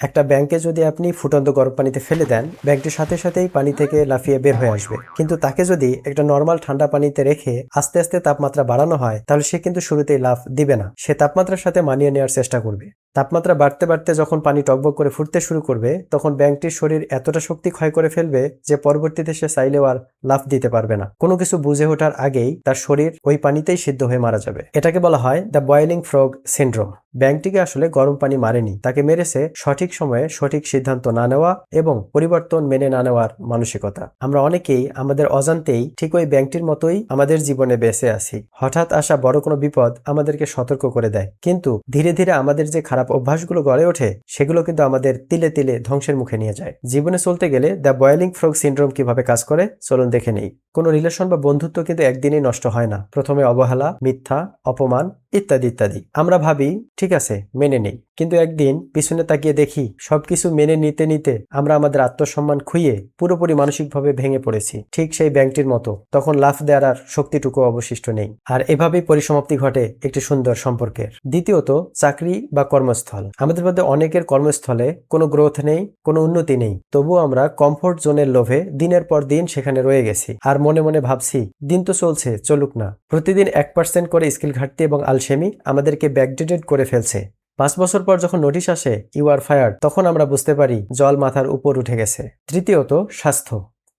একটা ব্যাংকে যদি আপনি ফুটন্ত গরম পানিতে ফেলে দেন, ব্যাংকটি সাথে সাথেই পানি থেকে লাফিয়ে বের হয়ে আসবে। কিন্তু তাকে যদি একটা নর্মাল ঠান্ডা পানিতে রেখে আস্তে আস্তে তাপমাত্রা বাড়ানো হয়, তাহলে সে কিন্তু শুরুতেই লাফ দিবে না। সে তাপমাত্রার সাথে মানিয়ে নেওয়ার চেষ্টা করবে। তাপমাত্রা বাড়তে বাড়তে যখন পানি টকবক করে ফুটতে শুরু করবে, তখন ব্যাংকটির শরীর এতটা শক্তি ক্ষয় করে ফেলবে যে পরবর্তীতে সে চাইলেও আর লাফ দিতে পারবে না। কোনো কিছু বুঝে ওঠার আগেই তার শরীর ওই পানিতেই সিদ্ধ হয়ে মারা যাবে। এটাকে বলা হয় দ্য বয়েলিং ফ্রগ সিনড্রোম। ব্যাংকটিকে আসলে গরম পানি মারেনি, তাকে মেরেছে সঠিক সময়ে সঠিক সিদ্ধান্ত না নেওয়া এবং পরিবর্তন মেনে না নেওয়ার মানসিকতা। আমরা অনেকেই আমাদের অজান্তেই ঠিক ওই ব্যাংকটির মতোই আমাদের জীবনে বেঁচে আছি। হঠাৎ আসা বড় কোনো বিপদ আমাদেরকে সতর্ক করে দেয়, কিন্তু ধীরে ধীরে আমাদের যে খারাপ অভ্যাসগুলো গড়ে ওঠে, সেগুলো কিন্তু আমাদের তিলে তিলে ধ্বংসের মুখে নিয়ে যায়। জীবনে চলতে গেলে দ্য বয়েলিং ফ্রগ সিনড্রোম কিভাবে কাজ করে চলুন দেখে নেই। কোনো রিলেশন বা বন্ধুত্ব কিন্তু একদিনেই নষ্ট হয় না। প্রথমে অবহেলা, মিথ্যা, অপমান ইত্যাদি ইত্যাদি। আমরা ভাবি ঠিক আছে মেনে নেই, কিন্তু একদিন পিছনে তাকিয়ে দেখি সবকিছু মেনে নিতে নিতে আমরা আমাদের আত্মসম্মান খুইয়ে পুরোপুরি মানসিকভাবে ভেঙে পড়েছি, ঠিক সেই ব্যাংকটির মতো। তখন লাফ দেওয়ার আর শক্তিটুকু অবশিষ্ট নেই। আর এভাবেই পরিসমাপ্তি ঘটে একটি সুন্দর সম্পর্কের। দ্বিতীয়ত, চাকরি বা কর্মস্থল। আমাদের মধ্যে অনেকের কর্মস্থলে কোনো গ্রোথ নেই, কোনো উন্নতি নেই, তবুও আমরা কমফোর্ট জোনের লোভে দিনের পর দিন সেখানে রয়ে গেছি। আর মনে মনে ভাবছি দিন তো চলছে, চলুক না। প্রতিদিন 1% করে স্কিল ঘাটতি এবং আলসেমি আমাদেরকে ব্যাকডেটেড করে ফেলছে। 5 বছর পর যখন নোটিশ আসে ইউ আর ফায়ার্ড, তখন আমরা বুঝতে পারি জল মাথার উপর উঠে গেছে। তৃতীয়ত, স্বাস্থ্য।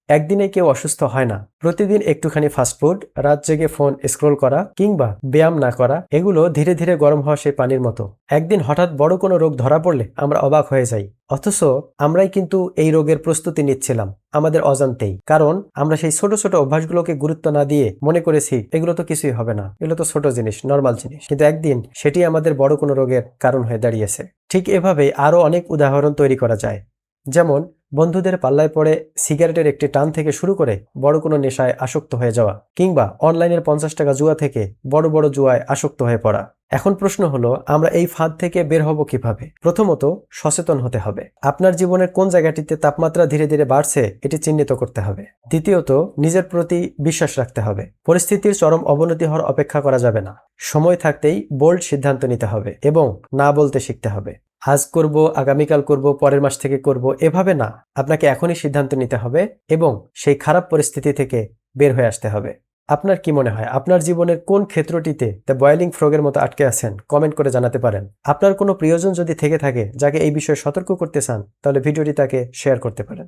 একদিনে কেউ অসুস্থ হয় না। প্রতিদিন একটুখানি ফাস্টফুড, রাত জেগে ফোন স্ক্রোল করা কিংবা ব্যায়াম না করা, এগুলো ধীরে ধীরে গরম হওয়া সেই পানির মতো। একদিন হঠাৎ বড় কোনো রোগ ধরা পড়লে আমরা অবাক হয়ে যাই, অথচ আমরাই কিন্তু এই রোগের প্রস্তুতি নিচ্ছিলাম আমাদের অজান্তেই। কারণ আমরা সেই ছোট ছোট অভ্যাসগুলোকে গুরুত্ব না দিয়ে মনে করেছি এগুলো তো কিছুই হবে না, এগুলো তো ছোট জিনিস, নর্মাল জিনিস। কিন্তু একদিন সেটি আমাদের বড় কোনো রোগের কারণ হয়ে দাঁড়িয়েছে। ঠিক এভাবেই আরো অনেক উদাহরণ তৈরি করা যায়। যেমন বন্ধুদের পাল্লায় পড়ে সিগারেটের একটি টান থেকে শুরু করে বড় কোনো নেশায় আসক্ত হয়ে যাওয়া, কিংবা অনলাইনের 50 টাকা জুয়া থেকে বড় বড় জুয়ায় আসক্ত হয়ে পড়া। এখন প্রশ্ন হলো, আমরা এই ফাঁদ থেকে বের হব কিভাবে? প্রথমত, সচেতন হতে হবে। আপনার জীবনের কোন জায়গাটিতে তাপমাত্রা ধীরে ধীরে বাড়ছে এটি চিহ্নিত করতে হবে। দ্বিতীয়ত, নিজের প্রতি বিশ্বাস রাখতে হবে। পরিস্থিতির চরম অবনতি হওয়ার অপেক্ষা করা যাবে না। সময় থাকতেই বোল্ড সিদ্ধান্ত নিতে হবে এবং না বলতে শিখতে হবে। আজ করব, আগামীকাল করব, পরের মাস থেকে করব, এভাবে না। আপনাকে এখনই সিদ্ধান্ত নিতে হবে এবং সেই খারাপ পরিস্থিতি থেকে বের হয়ে আসতে হবে। আপনার কি মনে হয়, আপনার জীবনের কোন ক্ষেত্রটিতে দ্য বয়েলিং ফ্রগের মতো আটকে আছেন? কমেন্ট করে জানাতে পারেন। আপনার কোনো প্রিয়জন যদি থেকে থাকে যাকে এই বিষয়ে সতর্ক করতে চান, তাহলে ভিডিওটি তাকে শেয়ার করতে পারেন।